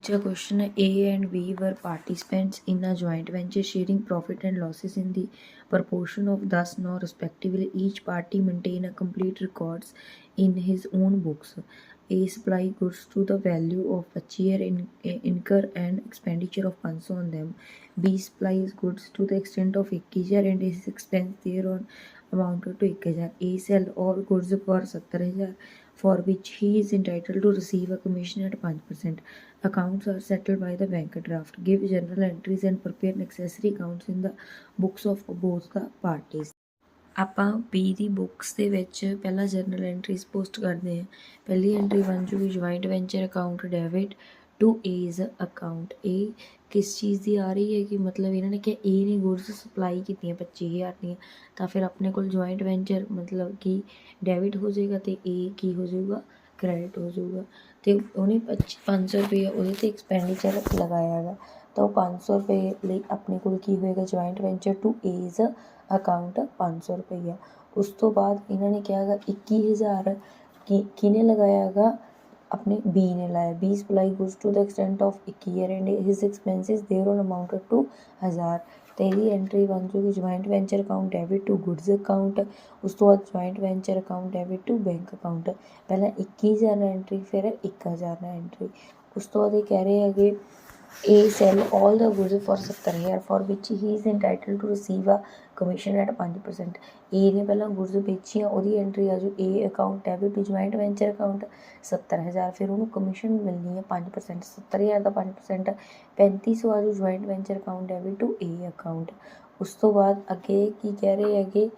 next question A and B were participants in a joint venture sharing profit and losses in the proportion of thus now respectively. Each party maintain a complete records in his own books. A supply goods to the value of 25,000 incur and expenditure of 500 on them. B supplies goods to the extent of 21,000 and his expense thereon amounted to 1,000. A sell all goods for 70,000 for which he is entitled to receive a commission at 5%. Accounts are settled by the bank draft. Give journal entries and prepare necessary accounts in the books of both the parties. ਆਪਾਂ B ਦੀ books ਦੇ ਵਿੱਚ ਪਹਿਲਾਂ general entries post ਕਰਦੇ ਹਾਂ। ਪਹਿਲੀ entry ਬਣ ਜੂਗੀ joint venture account debit to A's account. ਇਹ ਕਿਸ ਚੀਜ਼ ਦੀ ਆ ਰਹੀ ਹੈ ਕਿ ਮਤਲਬ ਇਹਨਾਂ ਨੇ ਕਿ A ਨੇ ਗੁਡਸ ਸਪਲਾਈ ਕੀਤੀਆਂ 25,000 ਦੀਆਂ, ਤਾਂ ਫਿਰ ਆਪਣੇ ਕੋਲ ਜੁਆਇੰਟ ਵੈਂਚਰ ਮਤਲਬ ਕਿ ਡੈਬਿਟ ਹੋ ਜਾਏਗਾ ਅਤੇ A ਕੀ ਹੋ ਜਾਊਗਾ, ਕ੍ਰੈਡਿਟ ਹੋ ਜਾਊਗਾ। ਅਤੇ ਉਹਨੇ 500 ਰੁਪਏ ਉਹਦੇ 'ਤੇ ਐਕਸਪੈਂਡੀਚਰ ਲਗਾਇਆ ਹੈਗਾ, ਤਾਂ ਉਹ 500 ਰੁਪਏ ਲਈ ਆਪਣੇ ਕੋਲ ਕੀ ਹੋਏਗਾ, joint venture to A's account 500 ਰੁਪਈਆ। ਉਸ ਤੋਂ ਬਾਅਦ ਇਹਨਾਂ ਨੇ ਕਿਹਾ ਹੈਗਾ 21,000 ਕਿਹਨੇ ਲਗਾਇਆ ਹੈਗਾ, ਆਪਣੇ B ਨੇ ਲਾਇਆ। B supply goods to the extent of 21,000 and his expenses there on amounted to 1000। ਅਤੇ ਇਹਦੀ ਐਂਟਰੀ ਬਣ ਜੂਗੀ joint venture account debit to goods account. ਉਸ ਤੋਂ ਬਾਅਦ joint venture account debit to bank account. ਪਹਿਲਾਂ 21,000 ਨਾਲ ਐਂਟਰੀ, ਫਿਰ 1,000 ਨਾਲ ਐਂਟਰੀ। ਉਸ ਤੋਂ ਬਾਅਦ ਇਹ ਕਹਿ ਰਹੇ ਹੈਗੇ A sell all the goods for 70,000 for which he is entitled to receive a commission at 5%. A ਨੇ ਪਹਿਲਾਂ ਗੁਡਸ ਵੇਚੀਆਂ, ਉਹਦੀ ਐਂਟਰੀ ਆ ਜੂ A account debit to joint venture account 70,000, ਫਿਰ ਉਹਨੂੰ ਕਮਿਸ਼ਨ ਮਿਲਣੀ ਹੈ 5%। 70,000 ਦਾ 5% 3,500 ਆ ਜੂ joint venture account debit to A account. ਉਸ ਤੋਂ ਬਾਅਦ ਅੱਗੇ ਕੀ ਕਹਿ ਰਹੇ ਹੈਗੇ,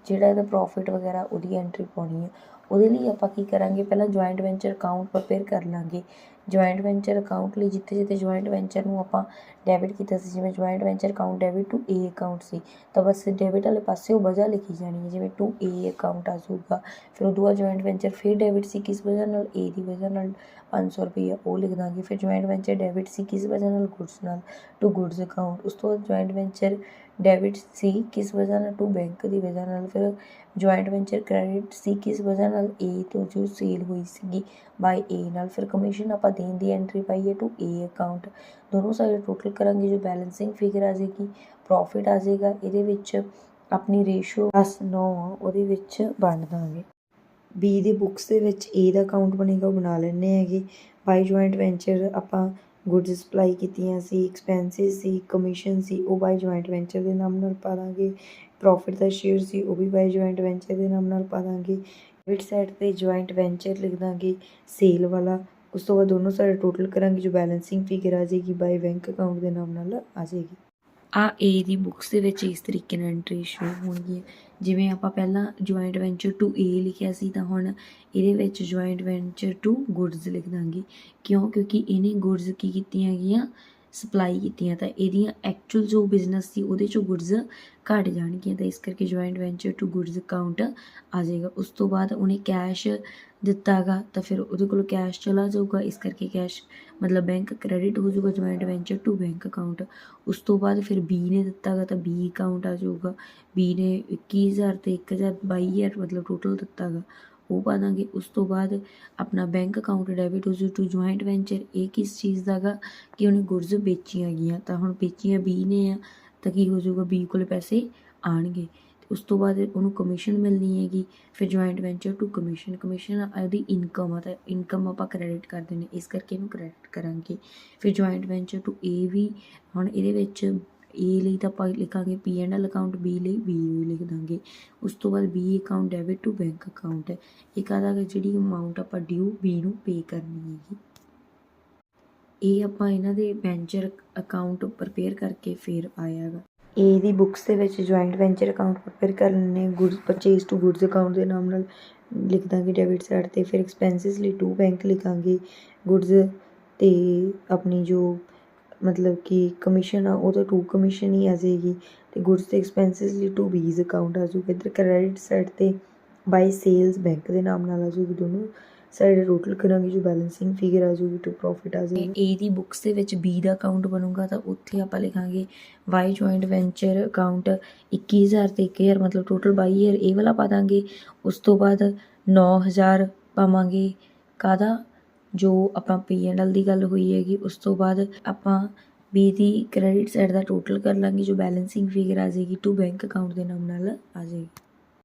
ਜਿਹੜਾ ਇਹਦਾ ਪ੍ਰੋਫਿਟ ਵਗੈਰਾ ਉਹਦੀ ਐਂਟਰੀ ਪਾਉਣੀ ਹੈ। ਉਹਦੇ ਲਈ ਆਪਾਂ ਕੀ ਕਰਾਂਗੇ, ਪਹਿਲਾਂ ਜੁਆਇੰਟ ਵੈਂਚਰ ਅਕਾਊਂਟ ਪ੍ਰਪੇਅਰ ਕਰ ਲਾਂਗੇ। ਜੁਆਇੰਟ ਵੈਂਚਰ ਅਕਾਊਂਟ ਲਈ ਜਿੱਥੇ ਜਿੱਥੇ ਜੁਆਇੰਟ ਵੈਂਚਰ ਨੂੰ ਆਪਾਂ ਡੈਬਿਟ ਕੀਤਾ ਸੀ, ਜਿਵੇਂ joint venture account debit to A account ਸੀ, ਤਾਂ ਬਸ ਡੈਬਿਟ ਵਾਲੇ ਪਾਸੇ ਉਹ ਵਜ੍ਹਾ ਲਿਖੀ ਜਾਣੀ ਹੈ, ਜਿਵੇਂ ਟੂ A ਅਕਾਊਂਟ ਆ ਜਾਊਗਾ। ਫਿਰ ਉਦੋਂ ਬਾਅਦ ਜੁਆਇੰਟ ਵੈਂਚਰ ਫਿਰ ਡੈਬਿਟ ਸੀ ਕਿਸ ਵਜ੍ਹਾ ਨਾਲ, A ਦੀ ਵਜ੍ਹਾ ਨਾਲ 500 ਰੁਪਈਆ ਉਹ ਲਿਖ ਦਾਂਗੇ। ਫਿਰ ਜੁਆਇੰਟ ਵੈਂਚਰ ਡੈਬਿਟ ਸੀ ਕਿਸ ਵਜ੍ਹਾ ਨਾਲ, ਗੁਡਸ ਨਾਲ, ਟੂ ਗੁਡਸ ਅਕਾਊਂਟ। ਉਸ ਤੋਂ ਬਾਅਦ ਜੁਆਇੰਟ ਵੈਂਚਰ ਡੈਬਿਟ ਸੀ ਕਿਸ ਵਜ੍ਹਾ ਨਾਲ, ਟੂ ਬੈਂਕ ਦੀ ਵਜ੍ਹਾ ਨਾਲ। ਫਿਰ ਜੁਆਇੰਟ ਵੈਂਚਰ ਕ੍ਰੈਡਿਟ ਸੀ ਕਿਸ ਵਜ੍ਹਾ ਨਾਲ, A ਤੋਂ ਜੋ ਸੇਲ ਹੋਈ ਸੀਗੀ ਬਾਈ A ਨਾਲ। ਫਿਰ ਕਮਿਸ਼ਨ ਆਪਾਂ ਦੇਣ ਦੀ ਐਂਟਰੀ ਪਾਈਏ ਟੂ A ਅਕਾਊਂਟ। ਦੋਨੋਂ ਸਾਈਡ ਟੋਟਲ ਕਰਾਂਗੇ, ਜੋ ਬੈਲੈਂਸਿੰਗ ਫਿਗਰ ਆ ਜਾਏਗੀ, ਪ੍ਰੋਫਿਟ ਆ ਜਾਏਗਾ। ਇਹਦੇ ਵਿੱਚ ਆਪਣੀ ਰੇਸ਼ੋ 10:9 ਆ, ਉਹਦੇ ਵਿੱਚ ਵੰਡ ਦਾਂਗੇ। B ਦੀ ਬੁੱਕਸ ਦੇ ਵਿੱਚ A ਦਾ ਅਕਾਊਂਟ ਬਣੇਗਾ, ਉਹ ਬਣਾ ਲੈਂਦੇ ਹੈਗੇ। ਬਾਈ ਜੁਆਇੰਟ ਵੈਂਚਰ ਆਪਾਂ ਗੁਡਸ ਸਪਲਾਈ ਕੀਤੀਆਂ ਸੀ, ਐਕਸਪੈਂਸਿਸ ਸੀ, ਕਮਿਸ਼ਨ ਸੀ, ਉਹ ਬਾਈ ਜੁਆਇੰਟ ਵੈਂਚਰ ਦੇ ਨਾਮ ਨਾਲ ਪਾ ਦਾਂਗੇ। ਪ੍ਰੋਫਿਟ ਦਾ ਸ਼ੇਅਰ ਸੀ, ਉਹ ਵੀ ਬਾਈ ਜੁਆਇੰਟ ਵੈਂਚਰ ਦੇ ਨਾਮ ਨਾਲ ਪਾ ਦਾਂਗੇ। ਡੈਬਿਟ ਸਾਈਡ 'ਤੇ ਜੁਆਇੰਟ ਵੈਂਚਰ ਲਿਖ ਦਾਂਗੇ ਸੇਲ ਵਾਲਾ। ਉਸ ਤੋਂ ਬਾਅਦ ਦੋਨੋਂ ਸਾਈਡ ਟੋਟਲ ਕਰਾਂਗੇ, ਜੋ ਬੈਲੈਂਸਿੰਗ ਫਿਗਰ ਆ ਜਾਏਗੀ ਬਾਈ ਬੈਂਕ ਅਕਾਊਂਟ ਦੇ ਨਾਮ ਨਾਲ ਆ ਜਾਏਗੀ। ਆ A ਦੀ ਬੁੱਕਸ ਦੇ ਵਿੱਚ ਇਸ ਤਰੀਕੇ ਨਾਲ ਐਂਟਰੀ ਸ਼ੋ ਹੋਣਗੀਆਂ। ਜਿਵੇਂ ਆਪਾਂ ਪਹਿਲਾਂ ਜੁਆਇੰਟ ਵੈਂਚਰ ਟੂ A ਲਿਖਿਆ ਸੀ, ਤਾਂ ਹੁਣ ਇਹਦੇ ਵਿੱਚ ਜੁਆਇੰਟ ਵੈਂਚਰ ਟੂ ਗੁਡਸ ਲਿਖ ਦਾਂਗੇ। ਕਿਉਂ, ਕਿਉਂਕਿ ਇਹਨੇ ਗੁਡਸ ਕੀ ਕੀਤੀਆਂ ਹੈਗੀਆਂ, ਸਪਲਾਈ ਕੀਤੀਆਂ, ਤਾਂ ਇਹਦੀਆਂ ਐਕਚੁਅਲ ਜੋ ਬਿਜ਼ਨਸ ਸੀ ਉਹਦੇ 'ਚੋਂ ਗੁਡਸ ਘੱਟ ਜਾਣਗੀਆਂ, ਤਾਂ ਇਸ ਕਰਕੇ joint venture to goods account ਆ ਜਾਏਗਾ। ਉਸ ਤੋਂ ਬਾਅਦ ਉਹਨੇ ਕੈਸ਼ ਦਿੱਤਾ ਗਾ, ਤਾਂ ਫਿਰ ਉਹਦੇ ਕੋਲ ਕੈਸ਼ ਚਲਾ ਜਾਊਗਾ, ਇਸ ਕਰਕੇ ਕੈਸ਼ ਮਤਲਬ ਬੈਂਕ ਕ੍ਰੈਡਿਟ ਹੋ ਜਾਊਗਾ, joint venture to bank account. ਉਸ ਤੋਂ ਬਾਅਦ ਫਿਰ B ਨੇ ਦਿੱਤਾ ਗਾ, ਤਾਂ B ਅਕਾਊਂਟ ਆ ਜਾਊਗਾ। B ਨੇ 21,000 ਅਤੇ 1,000 22,000 ਮਤਲਬ ਟੋਟਲ ਦਿੱਤਾ ਗਾ, ਉਹ ਪਾ ਦਾਂਗੇ। ਉਸ ਤੋਂ ਬਾਅਦ ਆਪਣਾ ਬੈਂਕ ਅਕਾਊਂਟ ਡੈਬਿਟ ਹੋ ਜੂ ਟੂ ਜੁਆਇੰਟ ਵੈਂਚਰ। ਇਹ ਕਿਸ ਚੀਜ਼ ਦਾ ਗਾ, ਕਿ ਉਹਨੇ ਗੁਡਸ ਵੇਚੀਆਂ ਗਈਆਂ, ਤਾਂ ਹੁਣ ਵੇਚੀਆਂ B ਨੇ ਆ, ਤਾਂ ਕੀ ਹੋ ਜਾਊਗਾ, B ਕੋਲ ਪੈਸੇ ਆਉਣਗੇ। ਉਸ ਤੋਂ ਬਾਅਦ ਉਹਨੂੰ ਕਮਿਸ਼ਨ ਮਿਲਣੀ ਹੈਗੀ। ਫਿਰ joint venture to commission, commission ਉਹਦੀ ਇਨਕਮ ਆ, ਤਾਂ ਇਨਕਮ ਆਪਾਂ ਕ੍ਰੈਡਿਟ ਕਰ ਦਿੰਦੇ, ਇਸ ਕਰਕੇ ਇਹਨੂੰ ਕ੍ਰੈਡਿਟ ਕਰਾਂਗੇ। ਫਿਰ ਜੁਆਇੰਟ ਵੈਂਚਰ ਟੂ A ਵੀ, ਹੁਣ ਇਹਦੇ ਵਿੱਚ A ਲਈ ਤਾਂ ਆਪਾਂ ਲਿਖਾਂਗੇ P&L ਅਕਾਊਂਟ, B ਲਈ B ਲਿਖ ਦਾਂਗੇ। ਉਸ ਤੋਂ ਬਾਅਦ B account debit to bank account. ਇਹ ਕਾਹਦਾ ਗਾ, ਜਿਹੜੀ ਅਮਾਊਂਟ ਆਪਾਂ ਡਿਊ B ਨੂੰ ਪੇ ਕਰਨੀ ਹੈਗੀ। ਇਹ ਆਪਾਂ ਇਹਨਾਂ ਦੇ ਵੈਂਚਰ ਅਕਾਊਂਟ ਪ੍ਰਪੇਅਰ ਕਰਕੇ ਫਿਰ ਆਇਆ ਗਾ। A ਦੀ ਬੁੱਕਸ ਦੇ ਵਿੱਚ ਜੁਆਇੰਟ ਵੈਂਚਰ ਅਕਾਊਂਟ ਪ੍ਰਪੇਅਰ ਕਰ ਲੈਂਦੇ, goods purchase to goods account ਦੇ ਨਾਮ ਨਾਲ ਲਿਖ ਦਾਂਗੇ ਡੈਬਿਟ ਸਾਈਡ 'ਤੇ। ਫਿਰ ਐਕਸਪੈਂਸਿਸ ਲਈ ਟੂ ਬੈਂਕ ਲਿਖਾਂਗੇ, ਗੁਡਸ ਅਤੇ ਆਪਣੀ ਜੋ ਮਤਲਬ ਕਿ ਕਮਿਸ਼ਨ ਆ ਉਹ ਤਾਂ ਟੂ ਕਮਿਸ਼ਨ ਹੀ ਆ ਜਾਏਗੀ, ਅਤੇ ਗੁਡਸ ਅਤੇ ਐਕਸਪੈਂਸਿਸ ਲਈ ਟੂ B's ਅਕਾਊਂਟ ਆ ਜਾਊਗਾ। ਇੱਧਰ ਕ੍ਰੈਡਿਟ ਸਾਈਡ 'ਤੇ ਬਾਈ ਸੇਲਸ ਬੈਂਕ ਦੇ ਨਾਮ ਨਾਲ ਆ ਜਾਊਗੀ। ਦੋਨੋਂ ਸਾਈਡ ਟੋਟਲ ਕਰਾਂਗੇ, ਜੋ ਬੈਲੈਂਸਿੰਗ ਫਿਗਰ ਆ ਜਾਊਗੀ ਟੂ ਪ੍ਰੋਫਿਟ ਆ ਜਾਏਗਾ। A ਦੀ ਬੁੱਕਸ ਦੇ ਵਿੱਚ B ਦਾ ਅਕਾਊਂਟ ਬਣੂਗਾ, ਤਾਂ ਉੱਥੇ ਆਪਾਂ ਲਿਖਾਂਗੇ ਬਾਈ ਜੁਆਇੰਟ ਵੈਂਚਰ ਅਕਾਊਂਟ 21,000 ਅਤੇ 1,000 ਮਤਲਬ ਟੋਟਲ 22,000 ਇਹ ਵਾਲਾ ਪਾ ਦਾਂਗੇ। ਉਸ ਤੋਂ ਬਾਅਦ 9,000 ਪਾਵਾਂਗੇ ਕਾਹਦਾ, जो ਆਪਾਂ P&L ਦੀ ਗੱਲ ਹੋਈ ਹੈਗੀ। ਉਸ ਤੋਂ ਬਾਅਦ ਆਪਾਂ B ਦੀ ਕ੍ਰੈਡਿਟ ਸਾਈਡ ਦਾ ਟੋਟਲ ਕਰ ਲਾਂਗੇ, ਜੋ ਬੈਲੈਂਸਿੰਗ ਫਿਗਰ ਆ ਜਾਏਗੀ ਟੂ ਬੈਂਕ ਅਕਾਊਂਟ ਦੇ ਨਾਮ ਨਾਲ ਆ ਜਾਏਗੀ।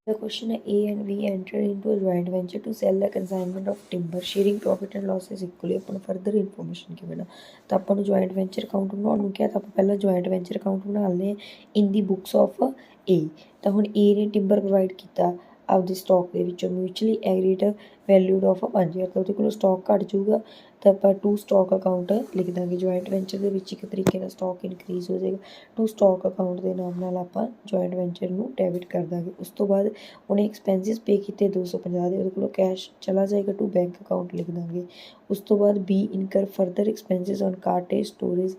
The question है A and B enter into a joint venture to sell the consignment of timber, sharing profit and losses equally। ਆਪਾਂ ਨੂੰ ਫਰਦਰ ਇਨਫੋਰਮੇਸ਼ਨ ਕਿਵੇਂ ਨਾ, ਤਾਂ ਆਪਾਂ ਨੂੰ ਜੁਆਇੰਟ ਵੈਂਚਰ ਅਕਾਊਂਟ ਬਣਾਉਣ ਨੂੰ ਕਿਹਾ, ਤਾਂ ਆਪਾਂ ਪਹਿਲਾਂ ਜੁਆਇੰਟ ਵੈਂਚਰ ਅਕਾਊਂਟ ਬਣਾ ਲਏ ਇਨ ਦੀ ਬੁੱਕਸ ਆਫ A। ਤਾਂ ਹੁਣ A ਨੇ ਟਿੰਬਰ ਪ੍ਰੋਵਾਈਡ ਕੀਤਾ ਆਪਦੇ ਸਟਾਕ ਦੇ ਵਿੱਚੋਂ, ਮਿਊਚੁਅਲੀ ਐਗਰੀਡ ਵੈਲਿਊਡ ਆਫ 5000, ਤਾਂ ਉਹਦੇ ਕੋਲੋਂ ਸਟਾਕ ਘੱਟ ਜਾਊਗਾ, ਤਾਂ ਆਪਾਂ ਟੂ ਸਟਾਕ ਅਕਾਊਂਟ ਲਿਖ ਦਾਂਗੇ। ਜੁਆਇੰਟ ਵੈਂਚਰ ਦੇ ਵਿੱਚ ਇੱਕ ਤਰੀਕੇ ਨਾਲ ਸਟਾਕ ਇਨਕਰੀਜ਼ ਹੋ ਜਾਏਗਾ, ਟੂ ਸਟਾਕ ਅਕਾਊਂਟ ਦੇ ਨਾਮ ਨਾਲ ਆਪਾਂ ਜੁਆਇੰਟ ਵੈਂਚਰ ਨੂੰ ਡੈਬਿਟ ਕਰ ਦਾਂਗੇ। ਉਸ ਤੋਂ ਬਾਅਦ ਉਹਨੇ ਐਕਸਪੈਂਸਿਸ ਪੇ ਕੀਤੇ 250 ਦੇ, ਉਹਦੇ ਕੋਲੋਂ ਕੈਸ਼ ਚਲਾ ਜਾਏਗਾ, ਟੂ ਬੈਂਕ ਅਕਾਊਂਟ ਲਿਖ ਦਾਂਗੇ। ਉਸ ਤੋਂ ਬਾਅਦ B incur further expenses on cartage storage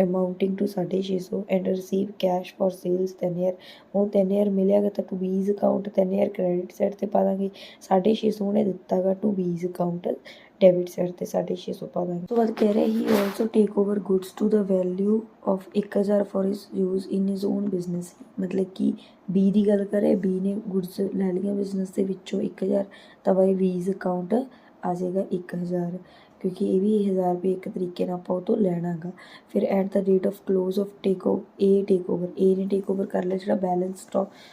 amounting to 650 and receive cash for sales 10,000। ਉਹ 10,000 ਮਿਲਿਆ ਗਾ ਤਾਂ to B's account 10,000 credit side 'ਤੇ ਪਾ ਦਾਂਗੇ। 650 ਉਹਨੇ ਦਿੱਤਾ ਗਾ to B's account debit side 'ਤੇ 650 ਪਾ ਦਾਂਗੇ। ਉਸ ਤੋਂ ਬਾਅਦ ਕਹਿ ਰਹੇ ਹੀ also take over goods to the value of 1000 for his use in his own business. ਮਤਲਬ ਕਿ B ਦੀ ਗੱਲ ਕਰੇ, B ਨੇ ਗੁੱਡਸ ਲੈ ਲਈਆਂ ਬਿਜ਼ਨਸ ਦੇ ਵਿੱਚੋਂ 1000, ਤਾਂ ਬਾਈ ਬੀਜ਼ ਅਕਾਊਂਟ ਆ ਜਾਏਗਾ 1000, ਕਿਉਂਕਿ ਇਹ ਵੀ 1000 ਰੁਪਏ ਇੱਕ ਤਰੀਕੇ ਨਾਲ ਆਪਾਂ ਉਹ ਤੋਂ ਲੈਣਾ ਗਾ। ਫਿਰ at the rate of close of take ਨੇ ਟੇਕ ਓਵਰ ਕਰ ਲਿਆ ਜਿਹੜਾ ਬੈਲੈਂਸ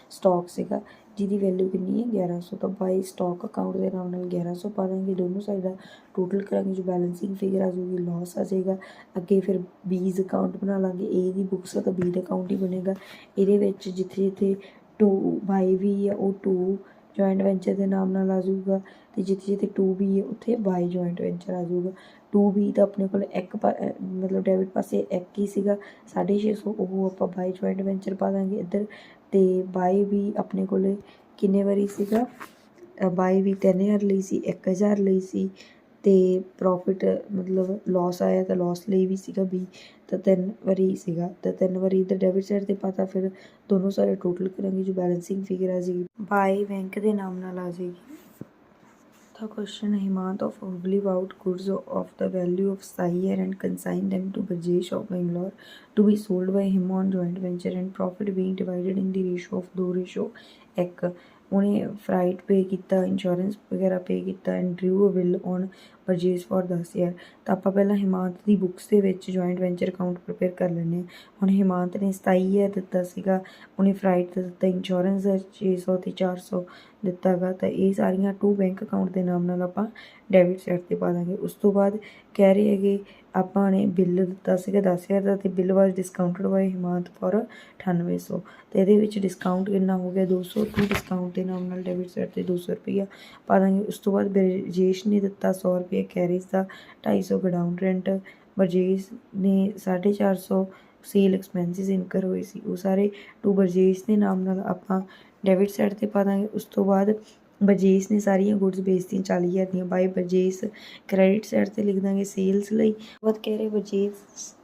ਸਟਾਕ ਸੀਗਾ, ਜਿਹਦੀ ਵੈਲਿਊ ਕਿੰਨੀ ਹੈ 1100, ਤਾਂ ਬਾਈ ਸਟਾਕ ਅਕਾਊਂਟ ਦੇ ਨਾਮ ਨਾਲ 1100 ਪਾ ਦਾਂਗੇ। ਦੋਨੋਂ ਸਾਈਡਾਂ ਟੋਟਲ ਕਰਾਂਗੇ, ਜੋ ਬੈਲੈਂਸਿੰਗ ਫਿਗਰ ਆ ਜਾਊਗੀ ਲਾਸ ਆ ਜਾਏਗਾ। ਅੱਗੇ ਫਿਰ ਬੀਜ਼ ਅਕਾਊਂਟ ਬਣਾ ਲਾਂਗੇ, A ਦੀ ਬੁੱਕਸ ਤਾਂ B ਦਾ ਅਕਾਊਂਟ ਹੀ ਬਣੇਗਾ। ਇਹਦੇ ਵਿੱਚ ਜਿੱਥੇ ਜਿੱਥੇ ਟੂ ਬਾਈ ਵੀ ਆ ਉਹ ਟੂ ਜੁਆਇੰਟ ਵੈਂਚਰ ਦੇ ਨਾਮ ਨਾਲ ਆ ਜਾਊਗਾ, ਅਤੇ ਜਿੱਥੇ ਜਿੱਥੇ ਟੂ ਬੀ ਹੈ ਉੱਥੇ ਬਾਈ ਜੁਆਇੰਟ ਵੈਂਚਰ ਆ ਜਾਊਗਾ। ਟੂ ਬੀ ਤਾਂ ਆਪਣੇ ਕੋਲ ਇੱਕ ਮਤਲਬ ਡੈਬਿਟ ਪਾਸੇ ਇੱਕ ਹੀ ਸੀਗਾ 650, ਉਹ ਆਪਾਂ ਬਾਈ ਜੁਆਇੰਟ ਵੈਂਚਰ ਪਾ ਦਾਂਗੇ ਇੱਧਰ। ਅਤੇ ਬਾਈ ਵੀ ਆਪਣੇ ਕੋਲ ਕਿੰਨੇ ਵਾਰੀ ਸੀਗਾ, ਬਾਈ ਵੀ 3000 ਲਈ ਸੀ, 1000 ਲਈ ਸੀ, ਅਤੇ ਪ੍ਰੋਫਿਟ ਮਤਲਬ ਲੋਸ ਆਇਆ ਤਾਂ ਲੋਸ ਲਈ ਵੀ ਸੀਗਾ B, ਤਾਂ 3 ਵਾਰੀ ਸੀਗਾ, ਤਾਂ 3 ਵਾਰੀ ਇੱਧਰ ਡੈਬਿਟ ਸਾਈਡ 'ਤੇ ਪਾਤਾ। ਫਿਰ ਦੋਨੋਂ ਸਾਰੇ ਟੋਟਲ ਕਰਾਂਗੇ, ਜੋ ਬੈਲੈਂਸਿੰਗ ਫਿਗਰ ਆ ਜਾਏਗੀ ਬਾਈ ਬੈਂਕ ਦੇ ਨਾਮ ਨਾਲ ਆ ਜਾਏਗੀ। The question, Hemant of Hubli bought goods of the value of Sayer and consigned them to Brajesh of Bangalore to be sold by him on joint venture and profit being divided in the ratio of 2:1। ਉਹਨੇ ਫਰਾਈਟ ਪੇ ਕੀਤਾ, insurance ਵਗੈਰਾ pay ਕੀਤਾ and drew a bill on purchase for 10,000। ਤਾਂ ਆਪਾਂ ਪਹਿਲਾਂ ਹਿਮਾਂਤ ਦੀ books ਦੇ ਵਿੱਚ joint venture account prepare ਕਰ ਲੈਂਦੇ ਹਾਂ। ਹੁਣ ਹਿਮਾਂਤ ਨੇ 27,000 ਦਿੱਤਾ ਸੀਗਾ, ਉਹਨੇ ਫਰਾਈਟ ਦਾ ਦਿੱਤਾ, ਇੰਸ਼ੋਰੈਂਸ ਦਾ 600 ਅਤੇ 400 ਦਿੱਤਾ ਗਾ, ਤਾਂ ਇਹ ਸਾਰੀਆਂ ਟੂ ਬੈਂਕ ਅਕਾਊਂਟ ਦੇ ਨਾਮ ਨਾਲ ਆਪਾਂ ਡੈਬਿਟ ਸਾਈਡ 'ਤੇ ਪਾ ਦਾਂਗੇ। ਉਸ ਤੋਂ ਬਾਅਦ ਕਹਿ ਰਹੇ ਹੈਗੇ ਆਪਾਂ ਨੇ ਬਿੱਲ ਦਿੱਤਾ ਸੀਗਾ 10,000 ਦਾ, ਅਤੇ ਬਿੱਲ ਵਾਜ ਡਿਸਕਾਊਂਟਡ ਬਾਈ ਹਿਮਾਂਤ ਫॉर 9800, ਅਤੇ ਇਹਦੇ ਵਿੱਚ ਡਿਸਕਾਊਂਟ ਕਿੰਨਾ ਹੋ ਗਿਆ 200, ਟੂ ਡਿਸਕਾਊਂਟ ਦੇ ਨਾਮ ਨਾਲ ਡੈਬਿਟ ਸਾਈਡ 'ਤੇ 200 ਰੁਪਈਆ ਪਾ ਦਾਂਗੇ। ਉਸ ਤੋਂ ਬਾਅਦ ਬਰਜੇਸ਼ ਨੇ ਦਿੱਤਾ 100 ਰੁਪਏ ਕੈਰੇਜ ਦਾ, 250 ਗਡਾਊਨ ਰੈਂਟ, ਬਰਜੇਸ਼ ਨੇ 450 ਸੇਲ ਐਕਸਪੈਂਸਿਸ ਇਨਕਰ ਹੋਏ ਸੀ, ਉਹ ਸਾਰੇ ਟੂ ਬਰਜੇਸ਼ ਦੇ ਨਾਮ ਨਾਲ ਆਪਾਂ ਡੈਬਿਟ ਸਾਈਡ 'ਤੇ ਪਾ ਦਾਂਗੇ। ਉਸ ਤੋਂ ਬਾਅਦ ਬਰਜੇਸ਼ ਨੇ ਸਾਰੀਆਂ ਗੁੱਡਸ ਵੇਚਤੀਆਂ 40,000 ਦੀਆਂ, ਬਾਈ ਬਰਜੇਸ਼ ਕ੍ਰੈਡਿਟ ਸਾਈਡ 'ਤੇ ਲਿਖ ਦਾਂਗੇ ਸੇਲਸ ਲਈ। ਬਾਅਦ ਕਹਿ ਰਹੇ Brajesh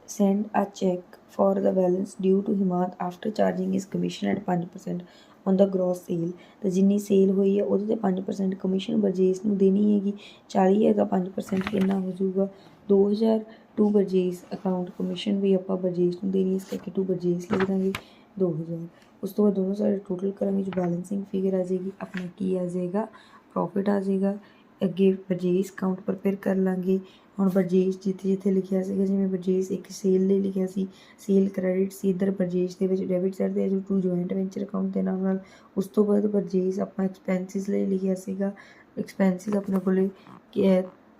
send a cheque for the balance due to Himant after charging his commission at 5% on the gross sale. ਤਾਂ ਜਿੰਨੀ ਸੇਲ ਹੋਈ ਹੈ ਉਹਦੇ 'ਤੇ 5% ਕਮਿਸ਼ਨ ਬਰਜੇਸ਼ ਨੂੰ ਦੇਣੀ ਹੈਗੀ। 40,000 ਦਾ 5% ਕਿੰਨਾ ਹੋ ਜਾਊਗਾ 2,000। ਟੂ ਬਰਜੇਸ਼ ਅਕਾਊਂਟ ਕਮਿਸ਼ਨ ਵੀ ਆਪਾਂ ਬਰਜੇਸ਼ ਨੂੰ ਦੇਣੀ, ਇਸ ਕਰਕੇ ਟੂ ਬਰਜੇਸ਼ ਲਿਖ ਦਾਂਗੇ 2,000। ਉਸ ਤੋਂ ਬਾਅਦ ਦੋਨੋਂ ਸਾਰੇ ਟੋਟਲ ਕਰਾਂਗੇ, ਜੋ ਬੈਲੈਂਸਿੰਗ ਫਿਗਰ ਆ ਜਾਏਗੀ ਆਪਣਾ ਕੀ ਆ ਜਾਏਗਾ ਪ੍ਰੋਫਿਟ ਆ ਜਾਏਗਾ। ਅੱਗੇ ਬਰਜੇਸ਼ ਅਕਾਊਂਟ ਪ੍ਰੀਪੇਅਰ ਕਰ ਲਾਂਗੇ। ਹੁਣ ਬਰਜੇਸ਼ ਜਿੱਥੇ ਜਿੱਥੇ ਲਿਖਿਆ ਸੀਗਾ, ਜਿਵੇਂ ਬਰਜੇਸ਼ ਇੱਕ ਸੇਲ ਲਈ ਲਿਖਿਆ ਸੀ, ਸੇਲ ਕ੍ਰੈਡਿਟ ਸੀ ਇੱਧਰ ਬਰਜੇਸ਼ ਦੇ ਵਿੱਚ ਡੈਬਿਟ ਸਾਈਡ 'ਤੇ, ਜੋ ਟੂ ਜੁਆਇੰਟ ਵੈਂਚਰ ਅਕਾਊਂਟ ਦੇ ਨਾਲ। ਉਸ ਤੋਂ ਬਾਅਦ ਬਰਜੇਸ਼ ਆਪਾਂ ਐਕਸਪੈਂਸਿਸ ਲਈ ਲਿਖਿਆ ਸੀਗਾ, ਐਕਸਪੈਂਸਿਸ ਆਪਣੇ ਕੋਲ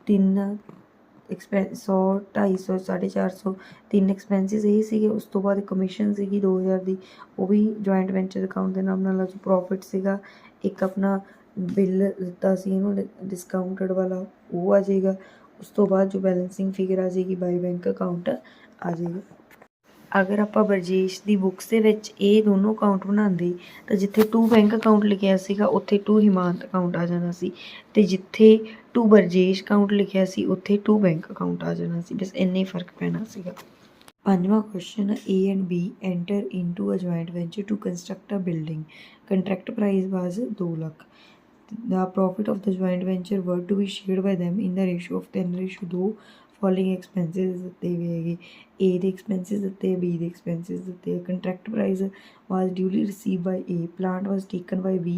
3 100 250 450 3 ਐਕਸਪੈਂਸਿਸ ਇਹ ਸੀਗੇ। ਉਸ ਤੋਂ ਬਾਅਦ ਕਮਿਸ਼ਨ ਸੀਗੀ 2,000 ਦੀ, ਉਹ ਵੀ ਜੁਆਇੰਟ ਵੈਂਚਰ ਅਕਾਊਂਟ ਦੇ ਨਾਮ ਨਾਲ। ਪ੍ਰੋਫਿਟ ਸੀਗਾ ਇੱਕ ਆਪਣਾ ਬਿੱਲ ਦਿੱਤਾ ਸੀ ਇਹਨੂੰ ਡਿਸਕਾਊਂਟਡ ਵਾਲਾ, ਉਹ ਆ ਜਾਏਗਾ। ਉਸ ਤੋਂ ਬਾਅਦ ਜੋ ਬੈਲੈਂਸਿੰਗ ਫਿਗਰ ਆ ਜਾਏਗੀ ਬਾਈ ਬੈਂਕ ਅਕਾਊਂਟ ਆ ਜਾਏਗਾ। ਅਗਰ ਆਪਾਂ ਬਰਜੇਸ਼ ਦੀ ਬੁੱਕਸ ਦੇ ਵਿੱਚ ਇਹ ਦੋਨੋਂ ਅਕਾਊਂਟ ਬਣਾਉਂਦੇ, ਤਾਂ ਜਿੱਥੇ ਟੂ ਬੈਂਕ ਅਕਾਊਂਟ ਲਿਖਿਆ ਸੀਗਾ ਉੱਥੇ ਟੂ ਹਿਮਾਂਤ ਅਕਾਊਂਟ ਆ ਜਾਣਾ ਸੀ, ਅਤੇ ਜਿੱਥੇ ਟੂ ਬਰਜੇਸ਼ ਅਕਾਊਂਟ ਲਿਖਿਆ ਸੀ ਉੱਥੇ ਟੂ ਬੈਂਕ ਅਕਾਊਂਟ ਆ ਜਾਣਾ ਸੀ, ਬਸ ਇੰਨੇ ਫਰਕ ਪੈਣਾ ਸੀਗਾ। ਪੰਜਵਾਂ question, A and B enter into a joint venture to construct a building. Contract price was 2 lakh. The profit of the joint venture were to be shared by them in the ratio of 10:2। Following expenses ਦਿੱਤੇ ਹੋਏ ਹੈਗੇ, A ਦੇ expenses ਦਿੱਤੇ, B ਦੇ expenses ਦਿੱਤੇ। Contract price was duly receive by A, plant was taken by B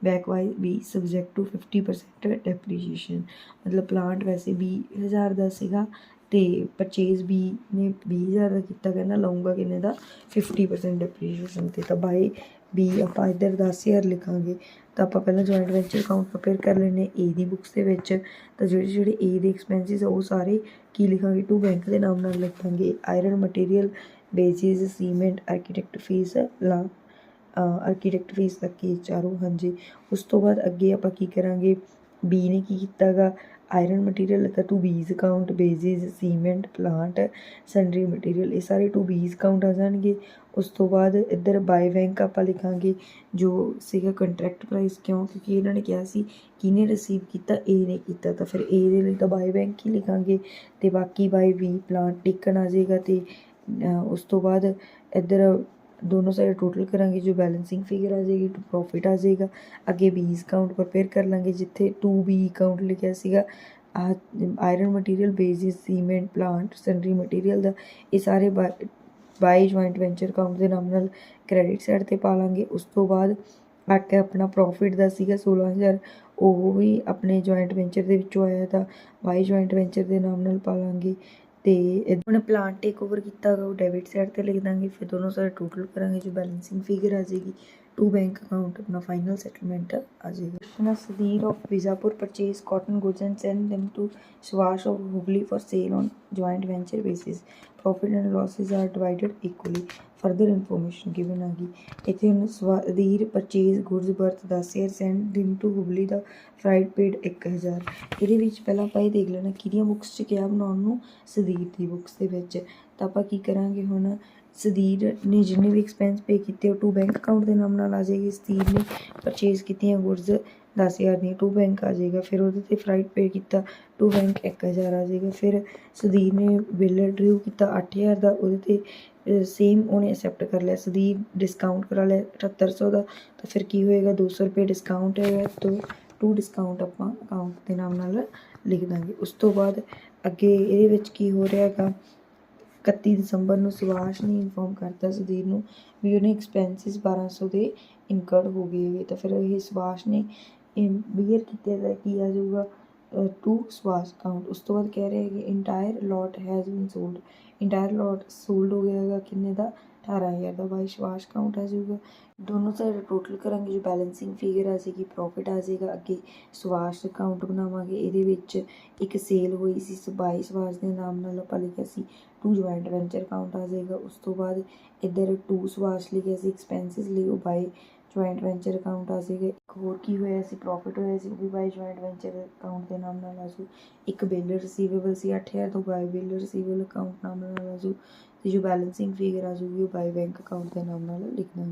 back wise भी subject to 50% depreciation. मतलब plant वैसे 20,000 ਦਾ ਸੀਗਾ ਤੇ ਪਰਚੇਜ਼ ਬੀ ਨੇ 20,000 ਦਾ ਕੀਤਾ, ਕਹਿੰਦਾ ਲਊਂਗਾ ਕਿੰਨੇ ਦਾ 50% ਡੈਪਰੀਸ਼ੀਏਸ਼ਨ ਤੇ। ਤਾਂ ਬਾਈ ਬੀ ਆਪਾਂ ਇੱਧਰ 10,000 ਲਿਖਾਂਗੇ। ਤਾਂ ਆਪਾਂ ਪਹਿਲਾਂ ਜੁਆਇੰਟ ਵੈਂਚਰ ਅਕਾਊਂਟ ਪ੍ਰਪੇਅਰ ਕਰ ਲੈਂਦੇ ਏ ਦੀ ਬੁੱਕਸ ਦੇ ਵਿੱਚ। ਤਾਂ ਜਿਹੜੇ ਏ ਦੇ ਐਕਸਪੈਂਸਿਸ ਆ ਉਹ ਸਾਰੇ ਕੀ ਲਿਖਾਂਗੇ, ਟੂ ਬੈਂਕ ਦੇ ਨਾਮ ਨਾਲ ਲਿਖਾਂਗੇ। Iron material, basis, cement, architect fees, architect fees ਤੱਕ ਕੀ ਚਾਰੋਂ, ਹਾਂਜੀ। ਉਸ ਤੋਂ ਬਾਅਦ ਅੱਗੇ ਆਪਾਂ ਕੀ ਕਰਾਂਗੇ, ਬੀ ਨੇ ਕੀ ਕੀਤਾ ਗਾ, ਆਇਰਨ ਮਟੀਰੀਅਲ ਲਿਖਾ to B's account, basis, cement, plant, sundry material, ਇਹ ਸਾਰੇ ਟੂ ਬੀਜ਼ ਅਕਾਊਂਟ ਆ ਜਾਣਗੇ। ਉਸ ਤੋਂ ਬਾਅਦ ਇੱਧਰ ਬਾਏ ਬੈਂਕ ਆਪਾਂ ਲਿਖਾਂਗੇ ਜੋ ਸੀਗਾ ਕੰਟਰੈਕਟ ਪ੍ਰਾਈਸ, ਕਿਉਂ ਕਿਉਂਕਿ ਇਹਨਾਂ ਨੇ ਕਿਹਾ ਸੀ ਕਿਹਨੇ ਰਿਸੀਵ ਕੀਤਾ, ਏ ਨੇ ਕੀਤਾ, ਤਾਂ ਫਿਰ ਏ ਦੇ ਲਈ ਤਾਂ ਬਾਏ ਬੈਂਕ ਹੀ ਲਿਖਾਂਗੇ। ਅਤੇ ਬਾਕੀ ਬਾਏ ਬੀ ਪਲਾਂਟ ਟੇਕਨ ਆ ਜਾਏਗਾ। ਅਤੇ ਉਸ ਤੋਂ ਬਾਅਦ ਇੱਧਰ ਦੋਨੋਂ ਸਾਈਡ ਟੋਟਲ ਕਰਾਂਗੇ, ਜੋ ਬੈਲੈਂਸਿੰਗ ਫਿਗਰ ਆ ਜਾਏਗੀ ਟੂ ਪ੍ਰੋਫਿਟ ਆ ਜਾਏਗਾ। ਅੱਗੇ ਬੀਜ਼ ਅਕਾਊਂਟ ਪ੍ਰਪੇਅਰ ਕਰ ਲਾਂਗੇ, ਜਿੱਥੇ ਟੂ ਬੀ ਅਕਾਊਂਟ ਲਿਖਿਆ ਸੀਗਾ iron material, basis, cement, plant, sundry material ਦਾ, ਇਹ ਸਾਰੇ ਬਾਈ ਜੁਆਇੰਟ ਵੈਂਚਰ ਅਕਾਊਂਟ ਦੇ ਨਾਮ ਨਾਲ ਕ੍ਰੈਡਿਟ ਸਾਈਡ 'ਤੇ ਪਾ ਲਾਂਗੇ। ਉਸ ਤੋਂ ਬਾਅਦ ਅੱਗੇ ਆਪਣਾ ਪ੍ਰੋਫਿਟ ਦਾ ਸੀਗਾ 16,000, ਉਹ ਵੀ ਆਪਣੇ ਜੁਆਇੰਟ ਵੈਂਚਰ ਦੇ ਵਿੱਚੋਂ ਆਇਆ, ਤਾਂ ਬਾਈ ਜੁਆਇੰਟ ਵੈਂਚਰ ਦੇ ਨਾਮ ਨਾਲ ਪਾ ਲਾਂਗੇ। ਅਤੇ ਹੁਣ ਪਲਾਂਟ ਟੇਕ ਓਵਰ ਕੀਤਾ ਗਾ ਉਹ ਡੈਬਿਟ ਸਾਈਡ 'ਤੇ ਲਿਖ ਦਾਂਗੇ। ਫਿਰ ਦੋਨੋਂ ਸਾਈਡ ਟੋਟਲ ਕਰਾਂਗੇ, ਜੋ ਬੈਲੈਂਸਿੰਗ ਫਿਗਰ ਆ ਜਾਏਗੀ ਟੂ ਬੈਂਕ ਅਕਾਊਂਟ, ਆਪਣਾ ਫਾਈਨਲ ਸੈਟਲਮੈਂਟ ਆ ਜਾਏਗਾ। Sadir of Vijapur purchase cotton goods and send them to ਸਵਾਸ਼ of Hubli for sale on joint venture basis, profit and losses are divided equally. Further information given ਆ ਗਈ ਇੱਥੇ। ਹੁਣ Sadir purchase goods worth 10,000 send them to Hubli ਦਾ freight paid 1,000। ਇਹਦੇ ਵਿੱਚ ਪਹਿਲਾਂ ਆਪਾਂ ਇਹ ਦੇਖ ਲੈਣਾ ਕਿਹਦੀਆਂ ਬੁੱਕਸ 'ਚ ਕਿਹਾ ਬਣਾਉਣ ਨੂੰ, ਸਦੀਰ ਦੀ ਬੁੱਕਸ ਦੇ ਵਿੱਚ। ਤਾਂ ਆਪਾਂ ਕੀ ਕਰਾਂਗੇ ਹੁਣ, ਸਦੀਰ ਨੇ ਜਿੰਨੇ ਵੀ ਐਕਸਪੈਂਸ ਪੇ ਕੀਤੇ ਉਹ ਟੂ ਬੈਂਕ ਅਕਾਊਂਟ ਦੇ ਨਾਮ ਨਾਲ ਆ ਜਾਏਗੀ। ਸਦੀਰ ਨੇ ਪਰਚੇਜ਼ ਕੀਤੀਆਂ ਗੁਡਸ 10,000 ਦੀਆਂ, ਟੂ ਬੈਂਕ ਆ ਜਾਏਗਾ। ਫਿਰ ਉਹਦੇ 'ਤੇ ਫਰਾਈਡ ਪੇ ਕੀਤਾ, ਟੂ ਬੈਂਕ 1,000 ਆ ਜਾਏਗਾ। ਫਿਰ ਸਦੀਰ ਨੇ ਬਿੱਲ ਡਰਿਊ ਕੀਤਾ 8,000 ਦਾ, ਉਹਦੇ 'ਤੇ ਸੇਮ ਉਹਨੇ ਐਕਸੈਪਟ ਕਰ ਲਿਆ। ਸਦੀਰ ਡਿਸਕਾਊਂਟ ਕਰਾ ਲਿਆ 7,800 ਦਾ, ਤਾਂ ਫਿਰ ਕੀ ਹੋਏਗਾ 200 ਰੁਪਏ ਡਿਸਕਾਊਂਟ ਹੈ, ਤੋਂ ਟੂ ਡਿਸਕਾਊਂਟ ਆਪਾਂ ਅਕਾਊਂਟ ਦੇ ਨਾਮ ਨਾਲ ਲਿਖ ਦਾਂਗੇ। ਉਸ ਤੋਂ ਬਾਅਦ ਅੱਗੇ ਇਹਦੇ ਵਿੱਚ ਕੀ ਹੋ ਰਿਹਾ ਹੈਗਾ, 31 ਦਸੰਬਰ ਨੂੰ ਸੁਭਾਸ਼ ਨੇ ਇਨਫੋਰਮ ਕਰਤਾ ਸਦੀਰ ਨੂੰ ਵੀ ਉਹਨੇ ਐਕਸਪੈਂਸਿਸ 1,200 ਦੇ ਇਨਕਰਡ ਹੋ ਗਏ ਹੈਗੇ। ਤਾਂ ਫਿਰ ਇਹ ਸੁਭਾਸ਼ ਨੇ ਬੀਅਰ ਕੀਤੇ ਦਾ ਕੀ ਆ ਜਾਊਗਾ ਟੂ ਸੁਭਾਸ਼ ਅਕਾਊਂਟ। ਉਸ ਤੋਂ ਬਾਅਦ ਕਹਿ ਰਹੇ ਹੈਗੇ entire lot has been sold, entire lot sold ਹੋ ਗਿਆ ਹੈਗਾ ਕਿੰਨੇ ਦਾ, 18,000 ਦਾ, ਬਾਈ ਸੁਭਾਸ਼ ਅਕਾਊਂਟ ਆ ਜਾਊਗਾ। ਦੋਨੋਂ ਸਾਈਡ ਟੋਟਲ ਕਰਾਂਗੇ, ਜੋ ਬੈਲੈਂਸਿੰਗ ਫਿਗਰ ਆ ਜਾਏਗੀ ਪ੍ਰੋਫਿਟ ਆ ਜਾਏਗਾ। ਅੱਗੇ ਸੁਭਾਸ਼ ਅਕਾਊਂਟ ਬਣਾਵਾਂਗੇ, ਇਹਦੇ ਵਿੱਚ ਇੱਕ ਸੇਲ ਹੋਈ ਸੀ ਬਾਈ ਸੁਭਾਸ਼ ਦੇ ਨਾਮ ਨਾਲ ਆਪਾਂ ਲਿਖਿਆ ਸੀ, ਟੂ ਜੁਆਇੰਟ ਵੈਂਚਰ ਅਕਾਊਂਟ ਆ ਜਾਏਗਾ। ਉਸ ਤੋਂ ਬਾਅਦ ਇੱਧਰ ਟੂ ਸੁਭਾਸ਼ ਲਿਖਿਆ ਸੀ ਐਕਸਪੈਂਸਿਸ ਲਈ, ਉਹ ਬਾਈ ਜੁਆਇੰਟ ਵੈਂਚਰ ਅਕਾਊਂਟ ਆ ਜਾਏਗਾ। ਇੱਕ ਹੋਰ ਕੀ ਹੋਇਆ ਸੀ, ਪ੍ਰੋਫਿਟ ਹੋਇਆ ਸੀ, ਉਹ ਵੀ ਬਾਈ ਜੁਆਇੰਟ ਵੈਂਚਰ ਅਕਾਊਂਟ ਦੇ ਨਾਮ ਨਾਲ ਆ ਜਾਊ। ਇੱਕ ਬਿੱਲ ਰਿਸੀਵੇਬਲ ਸੀ 8,000 ਤੋਂ, ਬਾਈ ਬਿੱਲ ਰਿਸੀਵੇਬਲ ਅਕਾਊਂਟ ਨਾਮ ਨਾਲ ਆ ਜਾਊ। ਅਤੇ ਜੋ ਬੈਲੈਂਸਿੰਗ ਫਿਗਰ ਆ ਜਾਊਗੀ ਉਹ ਬਾਈ ਬੈਂਕ ਅਕਾਊਂਟ ਦੇ ਨਾਮ ਨਾਲ ਲਿਖਣਾ।